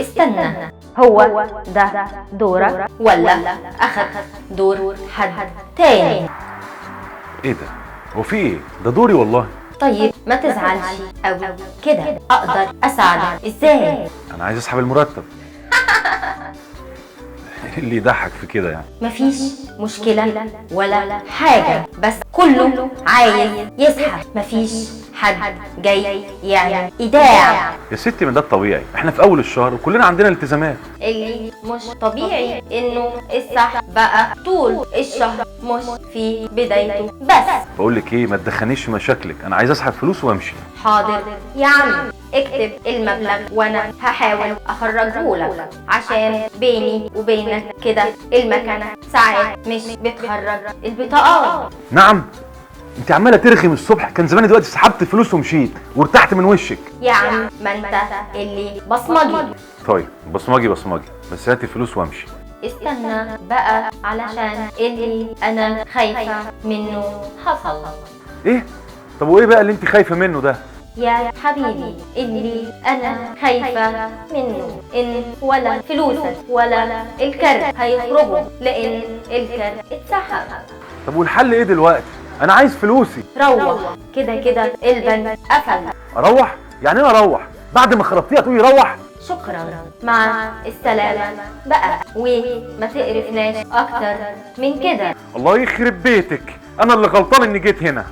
استنى، هو ده دورك ولا أخد دور حد تاني؟ ايه ده؟ هو في ايه؟ ده دوري والله. طيب ما تزعلش أوي كده، أقدر أساعدك إزاي؟ انا عايز اسحب المرتب. اللي يضحك في كده يعني؟ مفيش مشكلة ولا حاجة، بس كله عايز يسحب، مفيش حد جاي يعمل إيداع. يا ستي، من ده الطبيعي، احنا في اول الشهر وكلنا عندنا التزامات. اللي مش طبيعي إنه السحب بقى طول الشهر مش في بدايته بس. بقول لك ايه، ما تدخلنيش في مشاكلك، انا عايز اسحب فلوس وامشي. حاضر يا عم، اكتب المبلغ وانا هحاول اخرجهولك، عشان بيني وبينك كده المكنه ساعات مش بتخرج البطاقات. نعم؟ انت عماله ترخي من الصبح، كان زماني دلوقتي سحبت الفلوس ومشيت وارتحت من وشك. يا عم ما انت اللي بصمجي. طيب بصمجي بس هاتي الفلوس وامشي. استنى بقى علشان اللي انا خايفه منه حصل. ايه؟ طب وايه بقى اللي انت خايفه منه ده؟ يا حبيبي، اللي انا خايفه منه ان ولا فلوسك ولا الكارت هيخرجوا، لان الكارت اتسحب. طب والحل ايه دلوقتي؟ انا عايز فلوسي. روح، كده كده البنك قفل. اروح؟ يعني ايه اروح؟ بعد ما خربتيها تقولي روح؟ شكرا، مع السلامة بقى، وما تقرفناش اكتر من كده. الله يخرب بيتك، انا اللي غلطان اني جيت هنا.